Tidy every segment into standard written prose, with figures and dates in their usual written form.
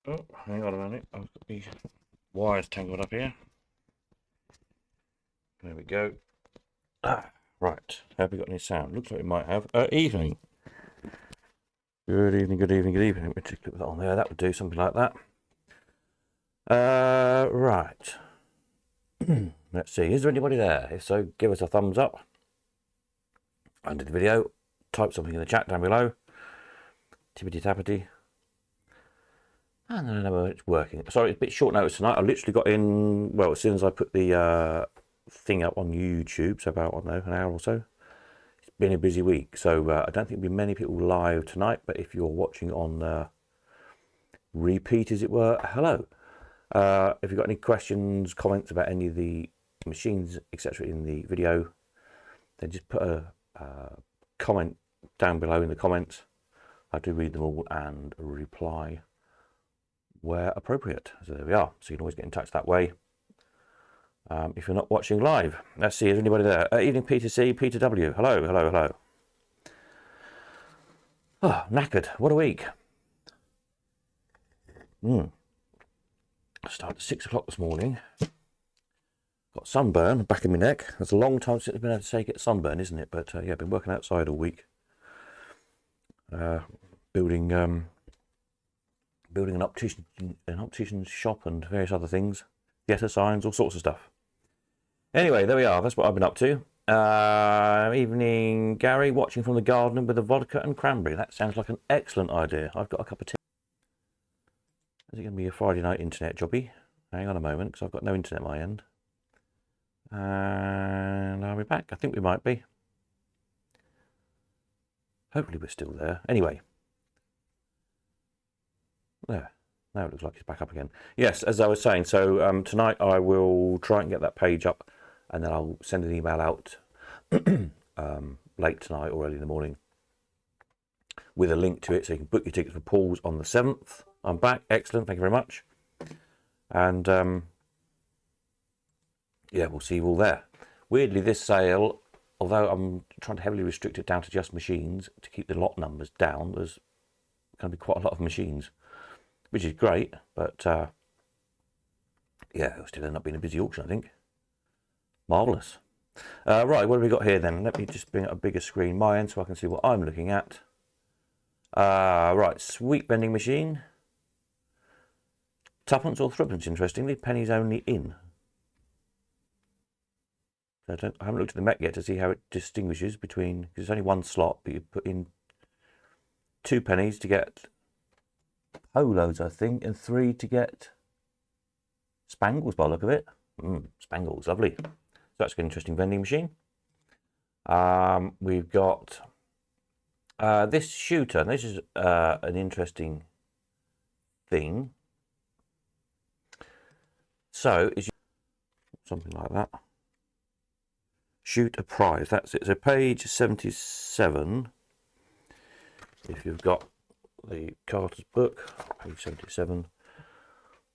Oh, hang on a minute. I've got these wires tangled up here. There we go. Right. Have we got any sound? Looks like we might have. Evening. Good evening, good evening, good evening. Let me click that on there. That would do something like that. Right. Let's see. Is there anybody there? If so, give us a thumbs up under the video. Type something in the chat down below. Tippity tappity. And I don't know it's working. Sorry, it's a bit short notice tonight. I literally got in, well, as soon as I put the thing up on YouTube, so about, I don't know, an hour or so. It's been a busy week, so I don't think there'll be many people live tonight, but if you're watching on repeat, as it were, hello. If you've got any questions, comments about any of the machines, etc. in the video, then just put a comment down below in the comments. I do read them all and reply where appropriate. So there we are. So you can always get in touch that way. If you're not watching live, let's see, is anybody there? Evening, Peter C, Peter W. Hello, hello, hello. Oh, knackered. What a week. I started at 6 o'clock this morning. Got sunburn back in my neck. That's a long time since I've been able to say get sunburn, isn't it? But yeah, I've been working outside all week. Building an optician's shop and various other things. Theatre signs, all sorts of stuff. Anyway, there we are. That's what I've been up to. Evening, Gary, watching from the garden with a vodka and cranberry. That sounds like an excellent idea. I've got a cup of tea. Is it going to be a Friday night internet jobby? Hang on a moment, because I've got no internet at my end. And are we back? I think we might be. Hopefully we're still there. Anyway. There. Now it looks like it's back up again. Yes, as I was saying, so tonight I will try and get that page up, and then I'll send an email out late tonight or early in the morning with a link to it, so you can book your tickets for Paul's on the 7th. I'm back. Excellent. Thank you very much. And yeah, we'll see you all there. Weirdly, this sale, although I'm trying to heavily restrict it down to just machines to keep the lot numbers down, there's going to be quite a lot of machines, which is great, but yeah, it'll still end up being a busy auction, I think. Marvellous. Right, what have we got here then? Let me just bring up a bigger screen my end so I can see what I'm looking at. Right, sweet vending machine. Tuppence or threepence, interestingly. Pennies only in. I haven't looked at the mech yet to see how it distinguishes between, because it's only one slot, but you put in 2 pennies to get polos, I think, and 3 to get spangles by the look of it. Spangles, lovely. So that's an interesting vending machine. We've got this shooter, and this is an interesting thing. So, is something like that. Shoot a prize, that's it. So page 77, if you've got the Carter's book, page 77,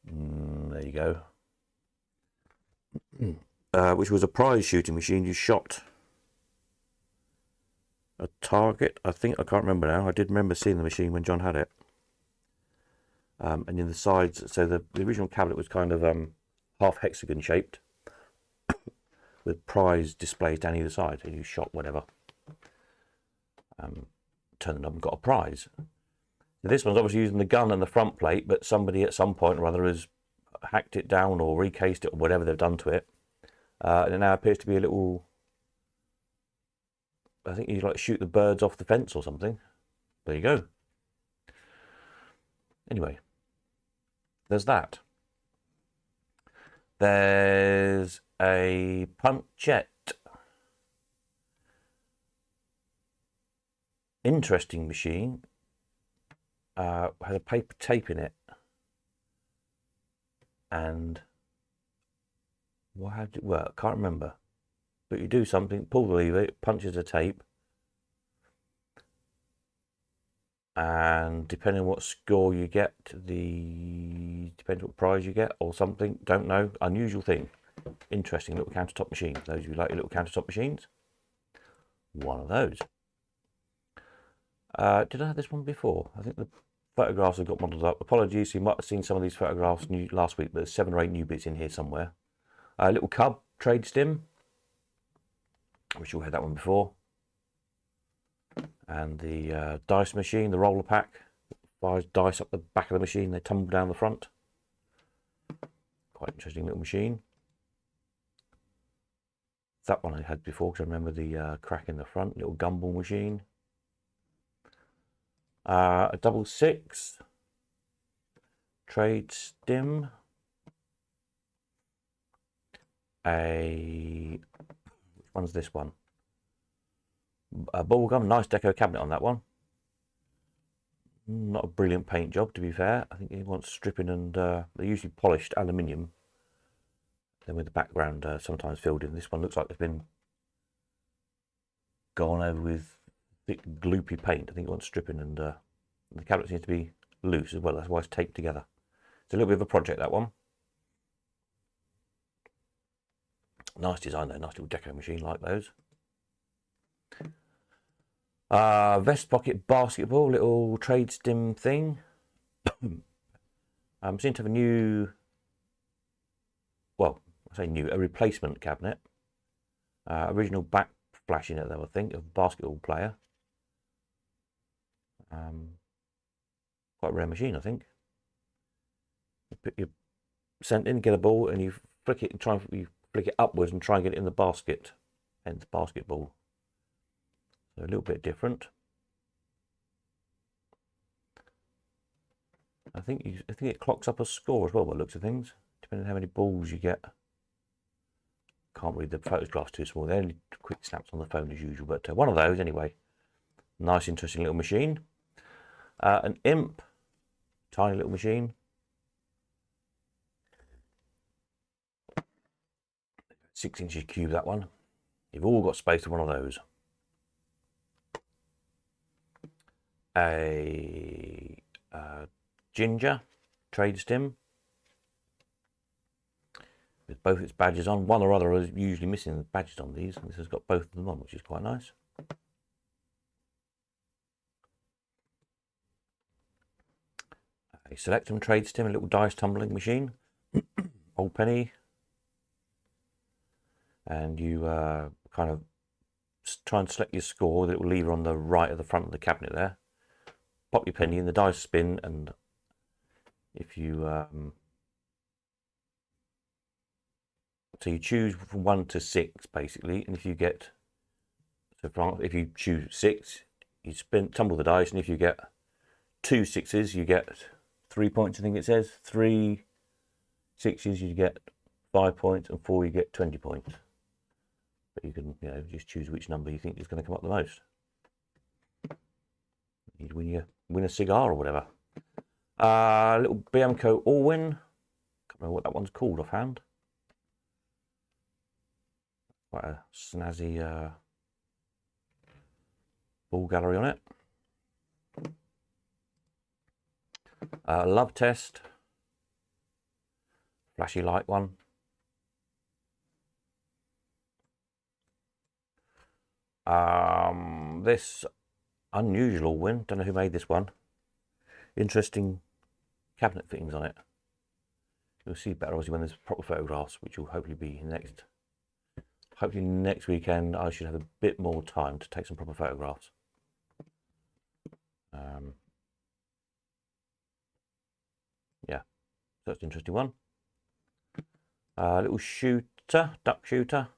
there you go. Which was a prize shooting machine. You shot a target, I think. I can't remember now. I did remember seeing the machine when John had it. And in the sides, so the original cabinet was kind of half hexagon shaped with prize displays down either side, and you shot whatever, turned up and got a prize. This one's obviously using the gun and the front plate, but somebody at some point or other has hacked it down or recased it or whatever they've done to it. And it now appears to be a little, I think you like shoot the birds off the fence or something. There you go. Anyway, there's that. There's a punchette. Interesting machine. Has a paper tape in it. And how did it work? Can't remember. But you do something, pull the lever, it punches a tape. And depending on what score you get, depends what prize you get or something, don't know. Unusual thing. Interesting little countertop machine. Those of you who like your little countertop machines, one of those. Did I have this one before? I think the photographs have got modelled up. Apologies, you might have seen some of these photographs last week, but there's 7 or 8 new bits in here somewhere. A little cub trade stim, which you had that one before. And the dice machine, the roller pack, fires dice up the back of the machine, they tumble down the front. Quite interesting little machine. That one I had before because I remember the crack in the front. Little gumball machine. A 6 trade stim. Which one's this one? A bubblegum, nice deco cabinet on that one. Not a brilliant paint job, to be fair. I think he wants stripping, and they're usually polished aluminium. Then with the background sometimes filled in. This one looks like it's been gone over with thick gloopy paint. I think it wants stripping, and the cabinet seems to be loose as well. That's why it's taped together. It's a little bit of a project, that one. Nice design though, nice little deco machine, like those. Vest pocket basketball, little trade stim thing. Seem to have a new, well, I say new, a replacement cabinet. Original back flash in it though, I think, of a basketball player. Quite a rare machine, I think. You put your cent in, get a ball, and you flick it, and you flick it upwards and try and get it in the basket. Hence basketball. So a little bit different. I think it clocks up a score as well by the looks of things, depending on how many balls you get. Can't read the photographs too small. They're only quick snaps on the phone as usual, but one of those anyway. Nice, interesting little machine. An imp, tiny little machine. 6 inches cube, that one. You've all got space for one of those. A ginger trade stim with both its badges on. One or other is usually missing the badges on these. This has got both of them on, which is quite nice. A Selectum trade stim, a little dice tumbling machine. Old penny. And you kind of try and select your score with a little lever on the right of the front of the cabinet there. Pop your penny in, the dice spin, and if you so you choose from 1 to 6 basically, and if you get, so if you choose 6, you tumble the dice, and if you get 2 6s, you get 3 points. I think it says 3 6s, you get 5 points, and 4 you get 20 points. But you can, just choose which number you think is going to come up the most. You'd win a cigar or whatever. Little BMCO Allwin. Can't remember what that one's called offhand. Quite a snazzy ball gallery on it. Love test. Flashy light one. This unusual win. Don't know who made this one. Interesting cabinet fittings on it. You'll see better obviously when there's proper photographs, which will hopefully be next. Hopefully next weekend I should have a bit more time to take some proper photographs. Yeah, so that's an interesting one. Little shooter, duck shooter.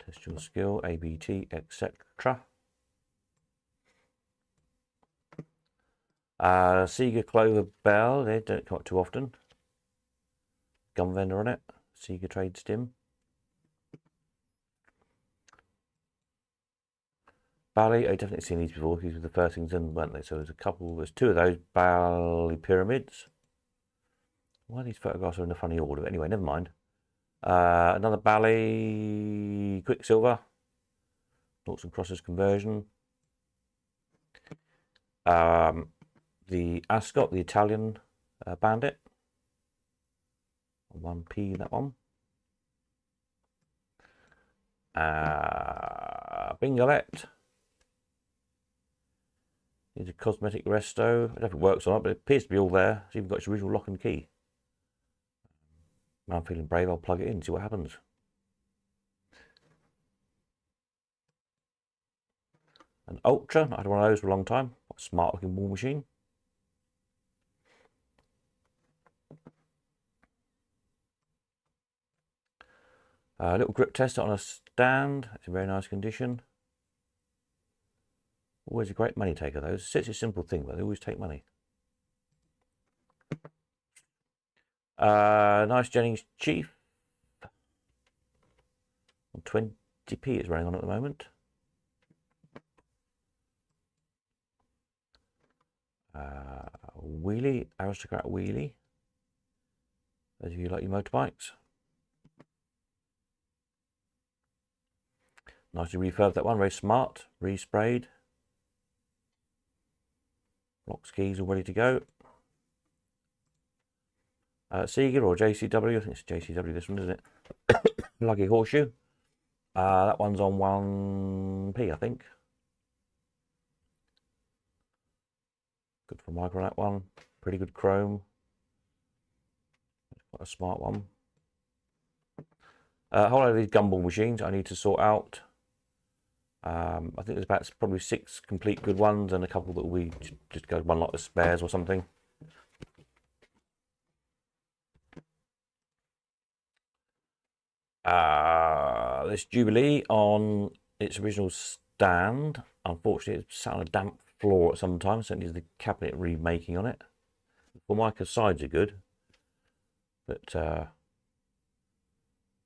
Test your skill, ABT, etc. Sega Clover Bell, they don't come up too often. Gun vendor on it, Sega Trade Stim. Bally, I've definitely seen these before. These were the first things in, weren't they? So there's 2 of those Bally pyramids. Why are these photographs are in a funny order? Anyway, never mind. Another Bally Quicksilver, noughts and crosses conversion. The Ascot, the Italian Bandit, 1p that one. Bingolet, Needs a cosmetic resto. I don't know if it works or not, but it appears to be all there. It's even got its original lock and key. Now I'm feeling brave, I'll plug it in, see what happens. An Ultra, I had one of those for a long time. What a smart looking wall machine. A little grip tester on a stand. It's in very nice condition. Always a great money taker, those. It's such a simple thing, but they always take money. Nice Jennings Chief. 20p it's running on at the moment. Wheelie, Aristocrat Wheelie. Those of you who like your motorbikes. Nicely refurbed that one, very smart, resprayed. Locks, keys all ready to go. Seagull or JCW, I think it's JCW this one, isn't it? Lucky Horseshoe. That one's on 1p, I think. Good for micro, that one. Pretty good chrome. Quite a smart one. A whole lot of these gumball machines I need to sort out. I think there's about probably 6 complete good ones and a couple that we just go one lot of spares or something. This Jubilee on its original stand. Unfortunately, it's sat on a damp floor at some time, so it needs the cabinet remaking on it. The Formica sides are good, but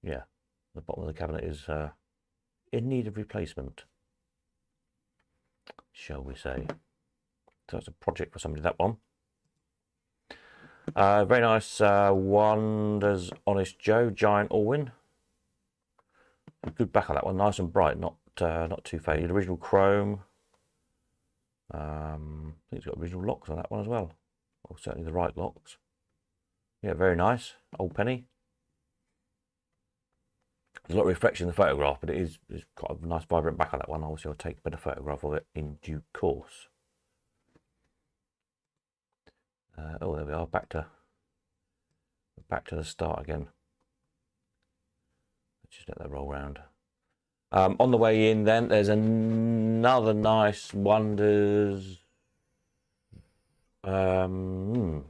yeah, the bottom of the cabinet is in need of replacement, shall we say. So it's a project for somebody, that one. Very nice Wonders Honest Joe Giant Allwyn. Good back on that one, nice and bright, not too faded. Original chrome. I think it's got original locks on that one as well, or certainly the right locks. Yeah, very nice. Old penny. There's a lot of reflection in the photograph, but it's got a nice vibrant back on that one. Obviously, I'll take a better photograph of it in due course. Oh, there we are. Back to the start again. Let's just let that roll round. On the way in, then there's another nice Wonders. One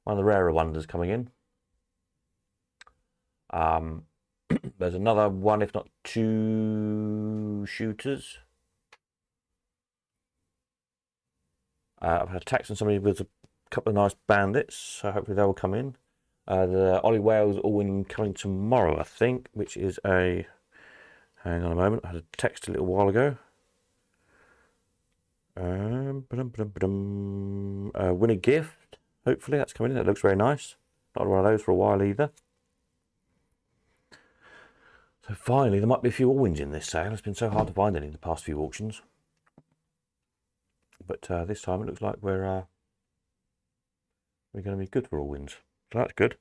of the rarer Wonders coming in. There's another one, if not 2 shooters. I've had a text from somebody with a couple of nice bandits, so hopefully they will come in. The Ollie Wales all-in coming tomorrow, I think, which is a... Hang on a moment, I had a text a little while ago. Win a gift, hopefully that's coming in. That looks very nice. Not had one of those for a while either. So finally, there might be a few all-wins in this sale. It's been so hard to find any in the past few auctions. But this time it looks like we're going to be good for all-wins. So that's good.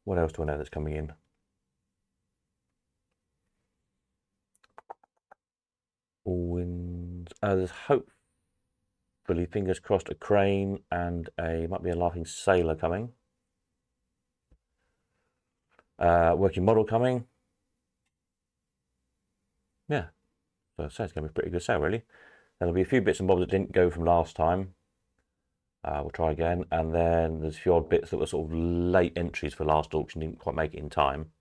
What else do I know that's coming in? All-wins. There's hopefully, fingers crossed, a crane and might be a laughing sailor coming. Working model coming. Yeah, so I'd say it's going to be a pretty good sale, really. There'll be a few bits and bobs that didn't go from last time. We'll try again. And then there's a few odd bits that were sort of late entries for last auction, didn't quite make it in time.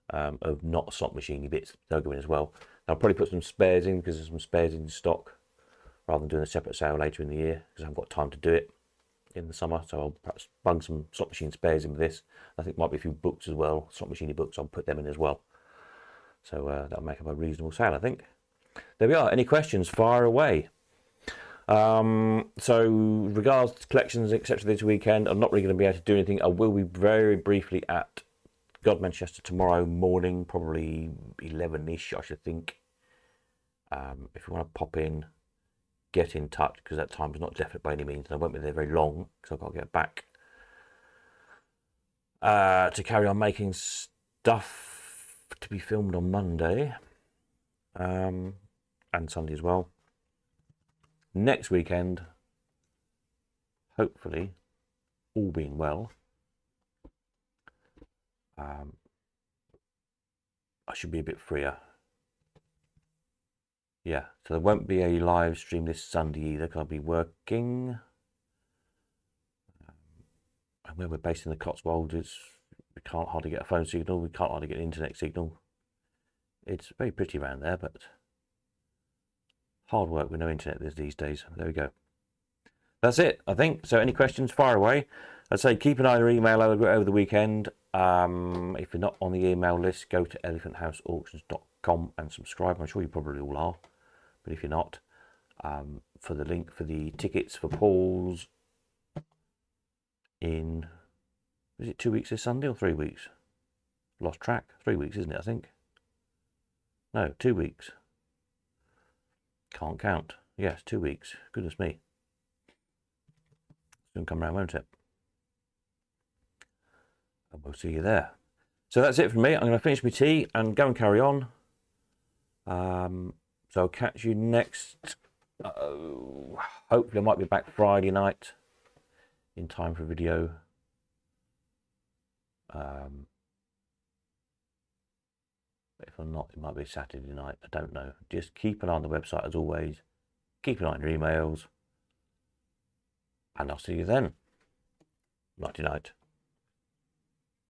Of not slot machiney bits, they'll go in as well. I'll probably put some spares in because there's some spares in stock rather than doing a separate sale later in the year because I haven't got time to do it in the summer. So I'll perhaps bung some slot machine spares in with this. I think might be a few books as well, slot machiney books. I'll put them in as well. So that'll make up a reasonable sale, I think. There we are. Any questions? Fire away. So regards to collections, etc. this weekend, I'm not really going to be able to do anything. I will be very briefly at God Manchester tomorrow morning, probably 11ish, I should think. If you want to pop in, get in touch, because that time is not definite by any means, and I won't be there very long, because I've got to get back to carry on making stuff to be filmed on Monday. and Sunday as well. Next weekend, hopefully, all being well, I should be a bit freer. Yeah, so there won't be a live stream this Sunday either, because I'll be working. And where we're based in the Cotswolds, we can't hardly get a phone signal, we can't hardly get an internet signal. It's very pretty around there, but hard work with no internet these days. There we go. That's it, I think. So any questions, fire away. I'd say keep an eye on your email over the weekend. If you're not on the email list, go to elephanthouseauctions.com and subscribe. I'm sure you probably all are, but if you're not, for the link for the tickets for Paul's in, is it 2 weeks this Sunday or 3 weeks? Lost track. 3 weeks, isn't it, I think? No, 2 weeks. Can't count. Yes, 2 weeks. Goodness me. Soon come round, won't it? And we'll see you there. So that's it from me. I'm going to finish my tea and go and carry on. So I'll catch you next. Hopefully I might be back Friday night in time for a video. If I'm not, it might be Saturday night. I don't know. Just keep an eye on the website as always. Keep an eye on your emails. And I'll see you then. Nighty night.